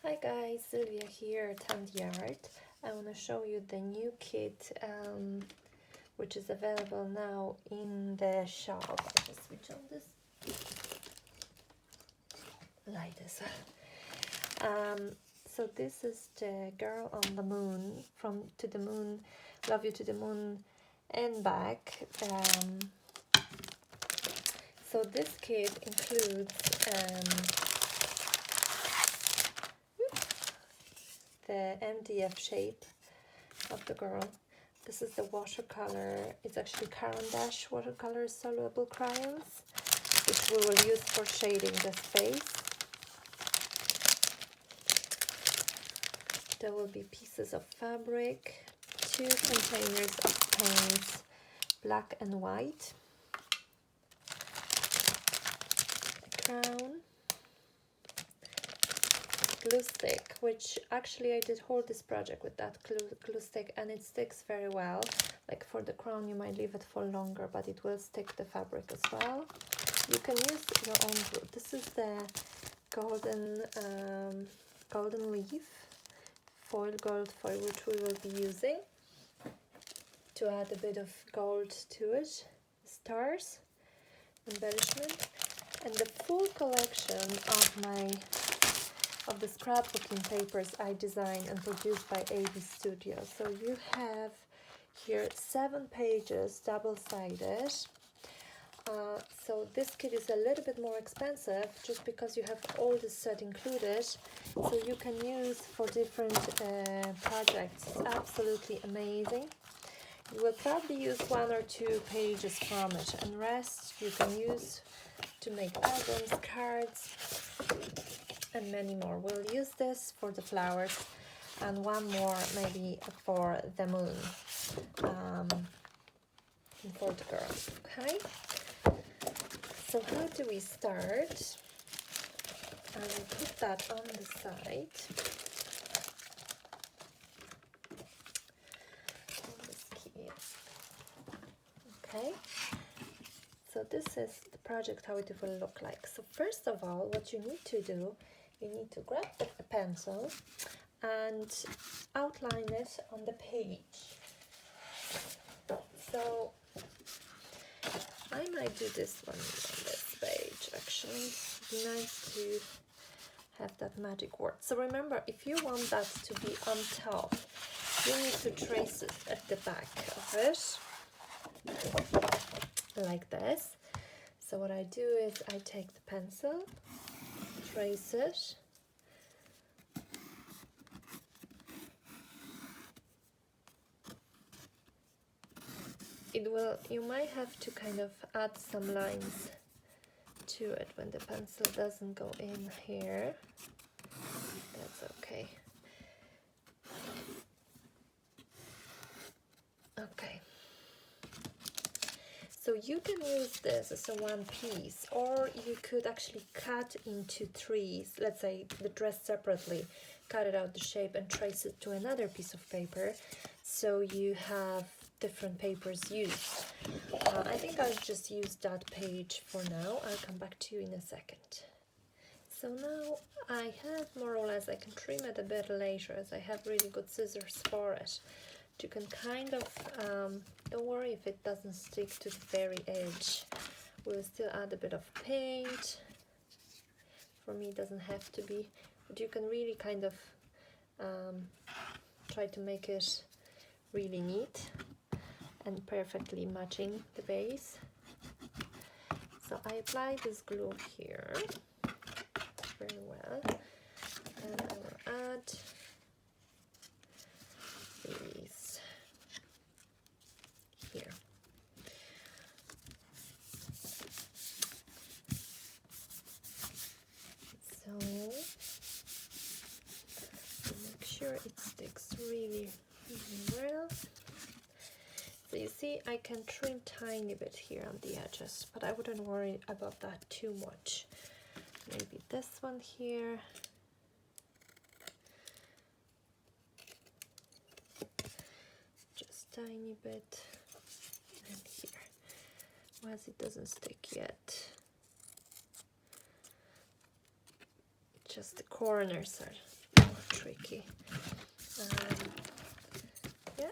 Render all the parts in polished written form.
Hi guys, Sylvia here, TandiArt. I want to show you the new kit which is available now in the shop. I'll just switch on this light as well. So this is the Girl on the Moon, from To the Moon, Love You to the Moon and back. So this kit includes the MDF shape of the girl. This is the watercolor. It's actually Caran d'Ache watercolor soluble crayons, which we will use for shading this face. There will be pieces of fabric, 2 containers of paints, black and white, a crown, glue stick, which actually I did hold this project with that glue stick and it sticks very well. Like for the crown you might leave it for longer, but it will stick the fabric as well. You can use your own glue. This is the golden leaf, gold foil, which we will be using to add a bit of gold to it, stars, embellishment, and the full collection of the scrapbooking papers I designed and produced by AB Studio. So you have here 7 pages, double-sided. So this kit is a little bit more expensive just because you have all this set included, so you can use for different projects. It's absolutely amazing. You will probably use 1 or 2 pages from it, and rest you can use to make albums, cards, and many more. We'll use this for the flowers and 1 more maybe for the moon and for the girl. Okay, so how do we start? I will put that on the side. Okay, so this is the project, how it will look like. So first of all, what you need to do, you need to grab a pencil and outline it on the page. So I might do this one on this page actually. It'd be nice to have that magic word. So remember, if you want that to be on top, you need to trace it at the back of it, like this. So what I do is I take the pencil, trace it, you might have to kind of add some lines to it when the pencil doesn't go in here. That's okay. Okay. So you can use this as a one piece, or you could actually cut into 3, let's say the dress separately, cut it out the shape and trace it to another piece of paper, so you have different papers used. I think I'll just use that page for now. I'll come back to you in a second. So now I have more or less, I can trim it a bit later as I have really good scissors for it. You can kind of, don't worry if it doesn't stick to the very edge. We'll still add a bit of paint. For me it doesn't have to be, but you can really kind of try to make it really neat and perfectly matching the base. So I apply this glue here very well, and I will add these here. So make sure it sticks really, really well. So you see, I can trim tiny bit here on the edges, but I wouldn't worry about that too much. Maybe this one here. Just tiny bit, and here. As it doesn't stick yet. Just the corners are tricky. Yeah.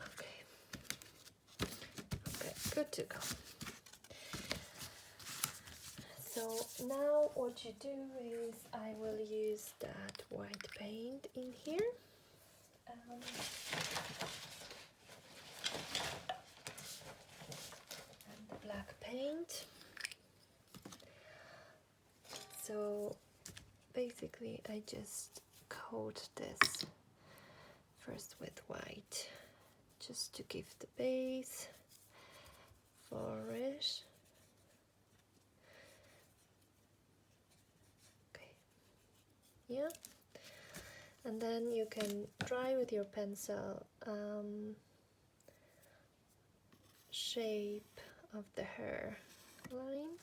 Okay. Okay, good to go. So now what you do is I will use that white paint in here. And the black paint. So basically I just coat this first with white just to give the base for it. Okay, yeah, and then you can dry with your pencil shape of the hair line,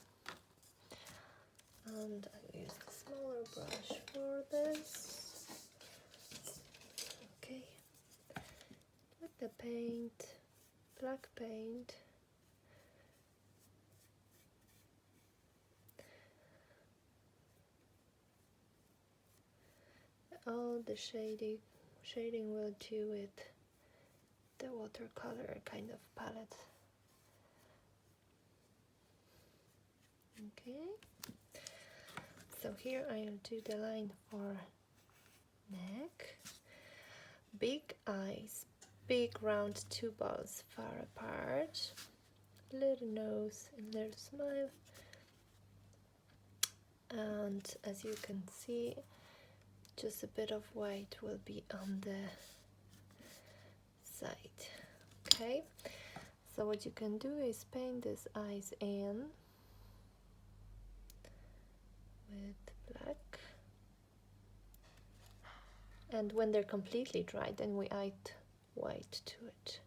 and I'll use the smaller brush for this. Okay, with the paint, black paint, all the shading will do with the watercolor kind of palette. Okay, so here I'll do the line for neck, big eyes, big round two balls far apart, little nose and little smile, and as you can see, just a bit of white will be on the side. Okay, so what you can do is paint these eyes in with black, and when they're completely dry, then we add white to it.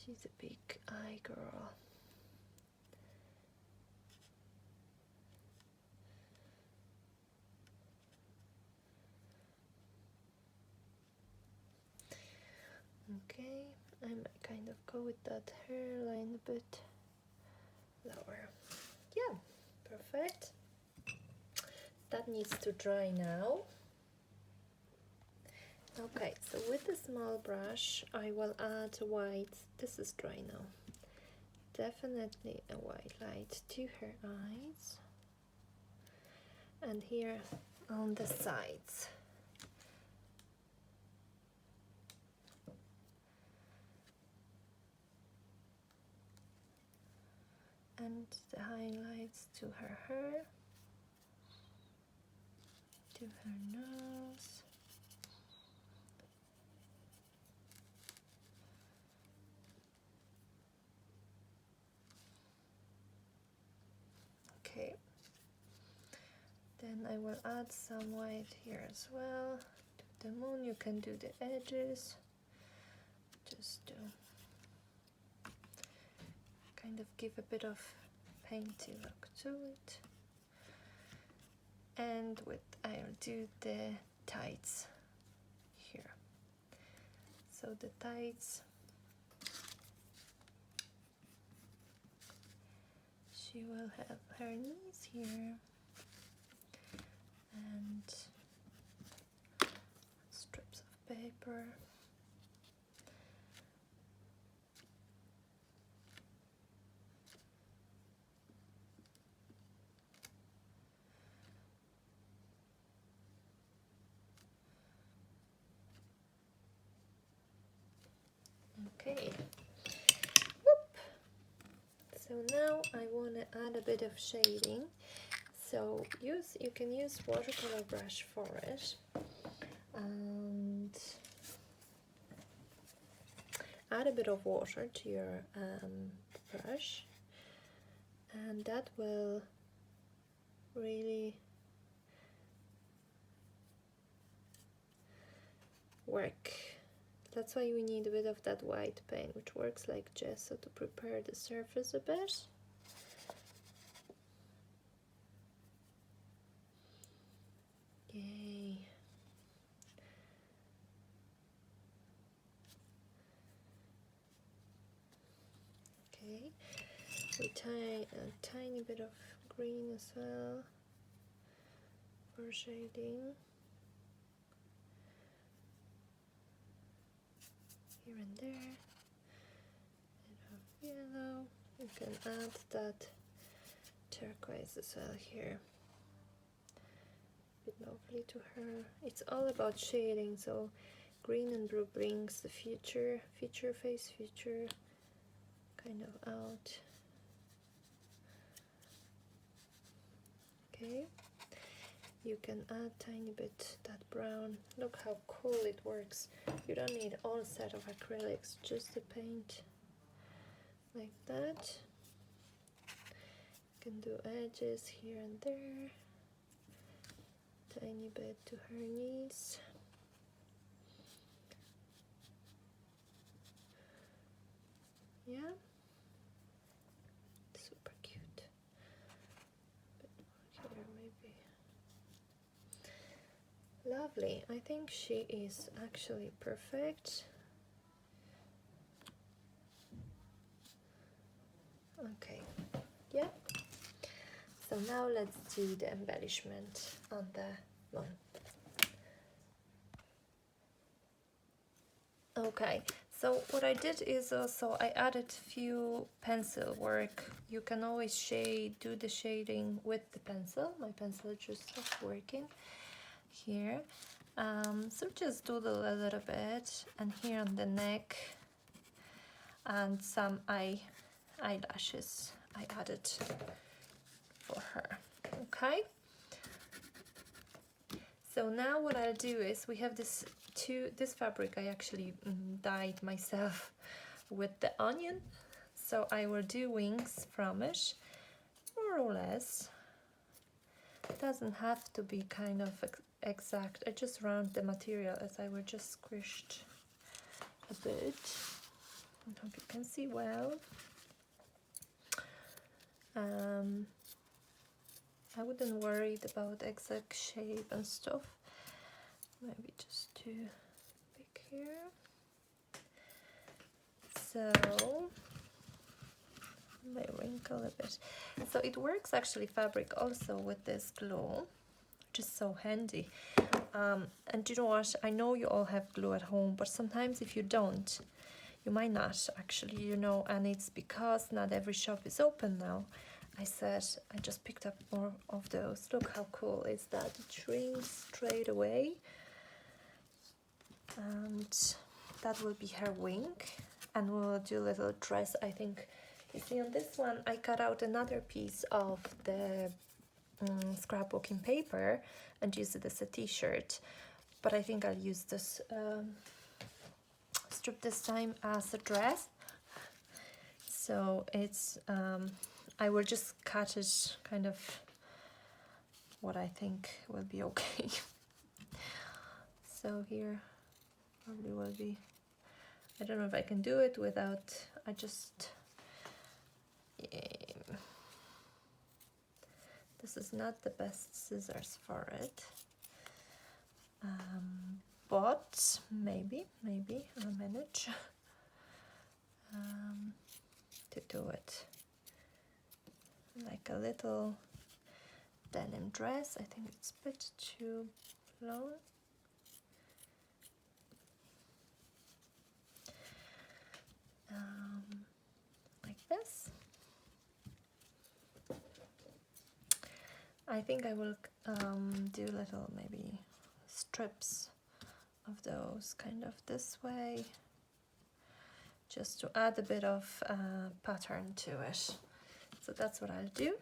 She's a big eye girl. Okay, I might kind of go with that hairline a bit lower. Yeah, perfect. That needs to dry now. Okay, so with the small brush I will add white. This is dry now. Definitely a white light to her eyes, and here on the sides. And the highlights to her hair, to her nose. Okay, then I will add some white here as well. To the moon, you can do the edges, just to kind of give a bit of painty look to it. And with I'll do the tights here. So the tights, she will have her knees here and strips of paper. Okay. Whoop. So now I want to add a bit of shading. So you can use watercolor brush for it, and add a bit of water to your brush, and that will really work. That's why we need a bit of that white paint, which works like gesso to prepare the surface a bit. Yay. Okay, We tie a tiny bit of green as well for shading. Here and there. Bit of yellow. You can add that turquoise as well here. A bit lovely to her. It's all about shading, so green and blue brings the future face kind of out. Okay, you can add tiny bit that brown. Look how cool it works. You don't need all set of acrylics, just the paint like that. You can do edges here and there, tiny bit to her knees. Yeah, super cute. A bit more here maybe. Lovely. I think she is actually perfect. Okay, yeah. So now let's do the embellishment on the moon. Okay, so what I did is also I added few pencil work. You can always do the shading with the pencil. My pencil just stopped working here. So just doodle a little bit, and here on the neck, and some eyelashes I added for her. Okay, so now what I'll do is we have this fabric I actually dyed myself with the onion, so I will do wings from it, more or less. It doesn't have to be kind of exact. I just round the material as I will just squished a bit. I hope you can see well. I wouldn't worry about exact shape and stuff. Maybe just too big here. So may wrinkle a bit. So it works actually fabric also with this glue, which is so handy. And you know what? I know you all have glue at home, but sometimes if you don't, you might not actually, you know, and it's because not every shop is open now. I just picked up more of those. Look how cool is that? It shrinks straight away. And that will be her wing. And we'll do a little dress, I think. You see on this one, I cut out another piece of the scrapbooking paper and use it as a t-shirt. But I think I'll use this strip this time as a dress. So it's I will just cut it kind of what I think will be okay. So here probably will be, I don't know if I can do it without, this is not the best scissors for it, but maybe I'll manage to do it like a little denim dress. I think it's a bit too long. Like this. I think I will do little maybe strips of those kind of this way, just to add a bit of pattern to it. So that's what I'll do.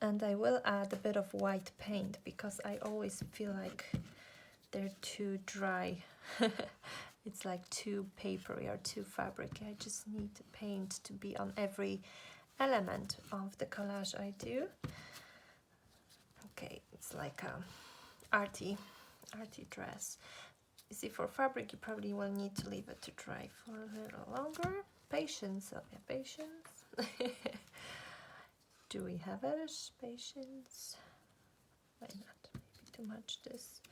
And I will add a bit of white paint because I always feel like they're too dry. It's like too papery or too fabric. I just need the paint to be on every element of the collage I do. Okay, it's like a arty dress. You see, for fabric you probably will need to leave it to dry for a little longer. Patience, Sylvia, patience. Do we have it? Patience. Why not? Maybe too much this.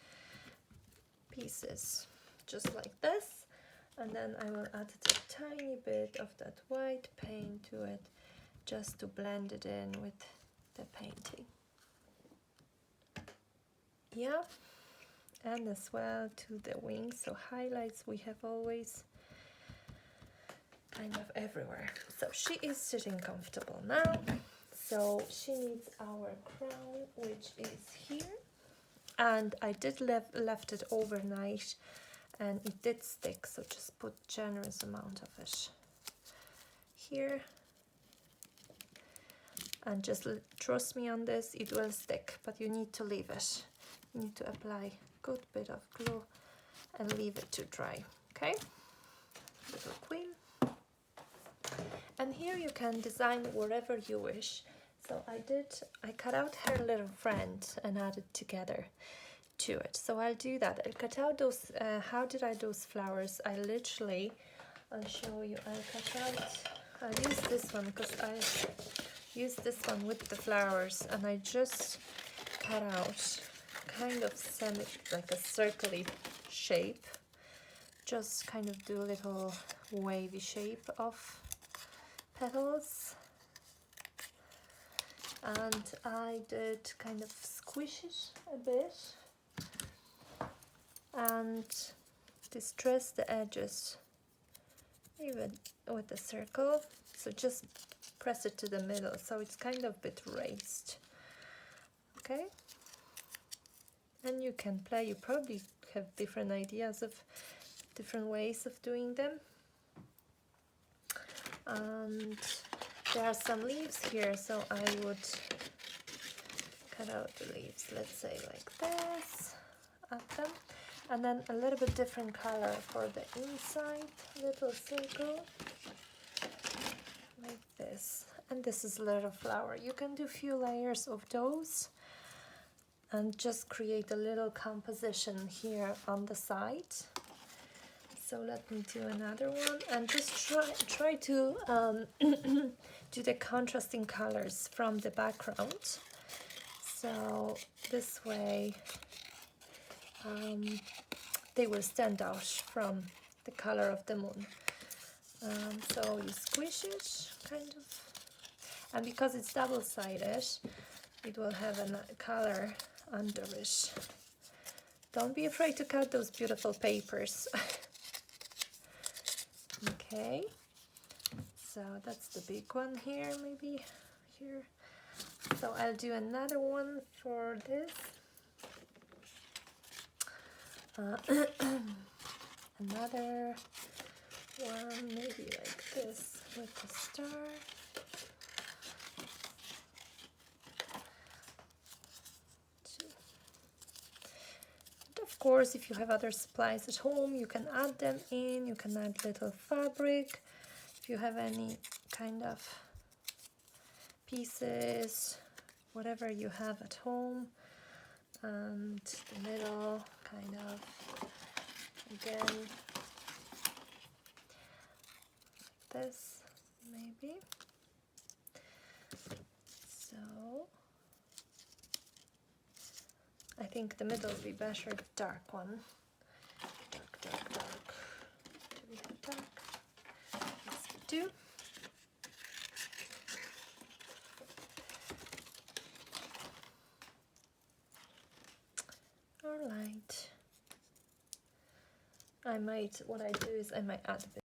Pieces just like this, And then I will add a tiny bit of that white paint to it, just to blend it in with the painting. Yeah, and as well to the wings. So highlights we have always kind of everywhere. So she is sitting comfortable now. So she needs our crown, which is here. And I did left it overnight, and it did stick. So just put generous amount of it here. And just trust me on this, it will stick, but you need to leave it. You need to apply a good bit of glue and leave it to dry, okay? Little queen. And here you can design whatever you wish. So I cut out her little friend and added together to it. So I'll do that. I'll cut out those, how did I do those flowers? I'll show you. I'll use this one because I use this one with the flowers, and I just cut out kind of like a circly shape. Just kind of do a little wavy shape of petals. And I did kind of squish it a bit and distress the edges even with a circle. So just press it to the middle so it's kind of a bit raised. Okay, and you can play. You probably have different ideas of different ways of doing them. And there are some leaves here, so I would cut out the leaves, let's say like this, add them, and then a little bit different color for the inside, little circle, like this. And this is a little flower. You can do a few layers of those and just create a little composition here on the side. So let me do another one, and just try to do the contrasting colors from the background. So this way they will stand out from the color of the moon. So you squish it, kind of, and because it's double-sided, it will have a color under it. Don't be afraid to cut those beautiful papers. Okay, so that's the big one here, maybe here. So I'll do another one for this. Another one, maybe like this with the star. Of course, if you have other supplies at home, you can add them in. You can add little fabric if you have any kind of pieces, whatever you have at home. And the middle, kind of, again, like this, maybe. So I think the middle will be better, the dark one. Dark, dark, dark. Do we have dark? Yes, we do. Alright. What I do is I might add a bit.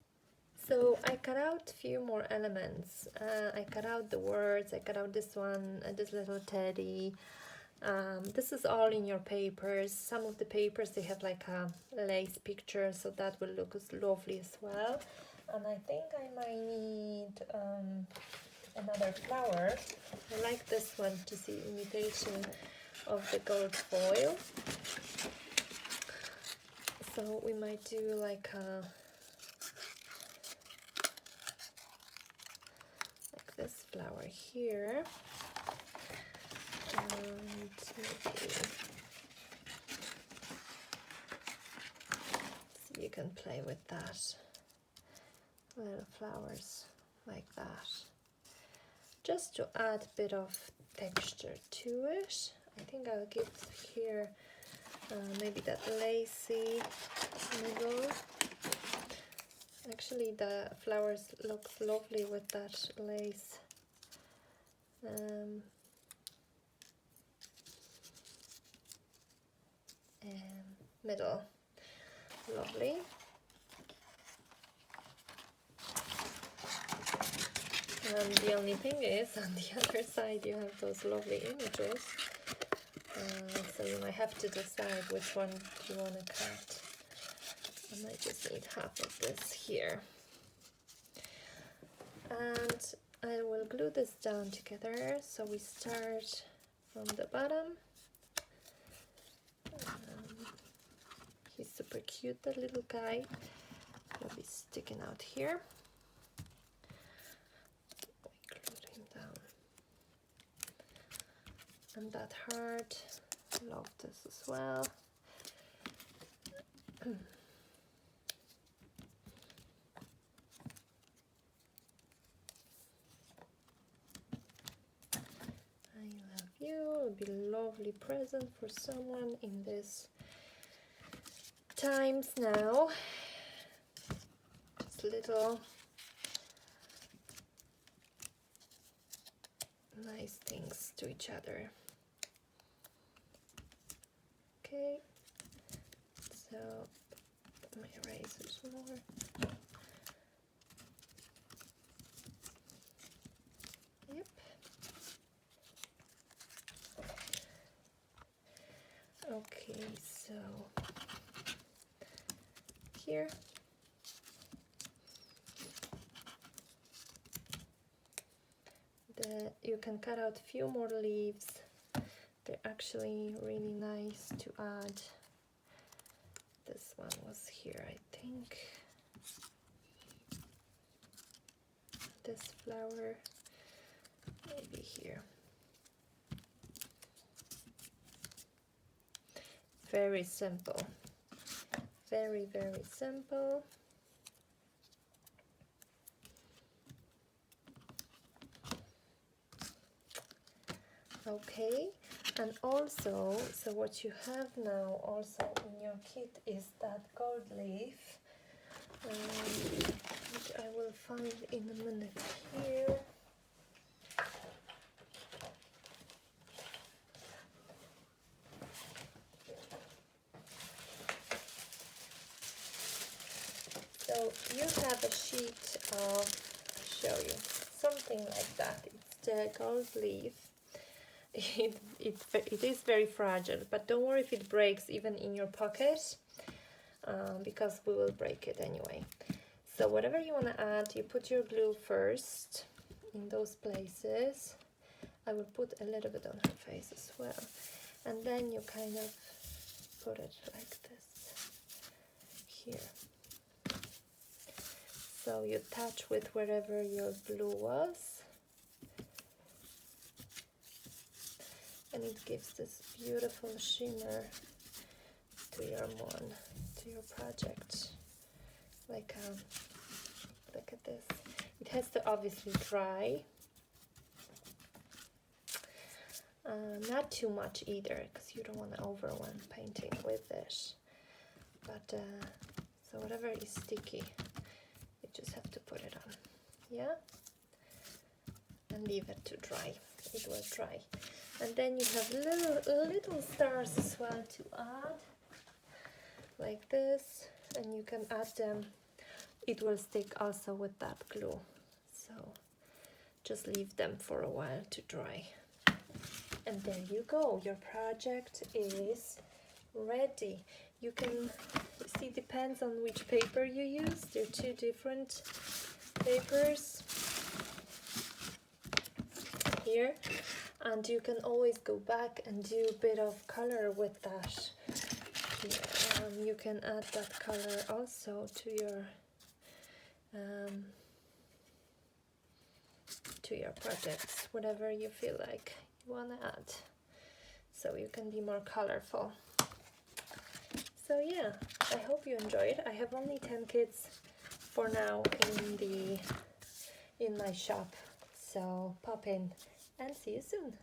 So I cut out a few more elements. I cut out the words, I cut out this one, this little teddy. This is all in your papers. Some of the papers, they have like a lace picture, so that will look lovely as well. And I think I might need another flower. I like this one to see imitation of the gold foil. So we might do like this flower here. And maybe so you can play with that. Little flowers like that. Just to add a bit of texture to it. I think I'll give here maybe that lacy middle. actually the flowers look lovely with that lace. Middle, lovely. And the only thing is, on the other side you have those lovely images, so you might have to decide which one you want to cut. I might just need half of this here. And I will glue this down together. So we start from the bottom. He's super cute, that little guy. He'll be sticking out here. We glue him down. And that heart, love this as well. I love you. It'll be a lovely present for someone in this times now. Just little nice things to each other. Okay, so my eraser's more. Yep. Okay, so here you can cut out a few more leaves. They're actually really nice to add. This one was here, I think. This flower, maybe here. Very simple. Very, very simple. Okay, and also, so what you have now also in your kit is that gold leaf, which I will find in a minute here. So you have a sheet of, I'll show you, something like that. It's the gold leaf. It is very fragile, but don't worry if it breaks even in your pocket, because we will break it anyway. So whatever you want to add, you put your glue first in those places. I will put a little bit on her face as well, and then you kind of put it like this here. So you touch with wherever your glue was. And it gives this beautiful shimmer to your moon, to your project. Like, look at this. It has to obviously dry. Not too much either, because you don't want to overwhelm painting with this. But, so whatever is sticky, you just have to put it on. Yeah? And leave it to dry. It will dry. And then you have little stars as well to add, like this, and you can add them. It will stick also with that glue, so just leave them for a while to dry. And there you go, your project is ready. You can see, depends on which paper you use. There are two different papers here. And you can always go back and do a bit of color with that. You can add that color also to your projects, whatever you feel like you want to add. So you can be more colorful. So yeah, I hope you enjoyed. I have only 10 kits for now in my shop. So pop in and see you soon.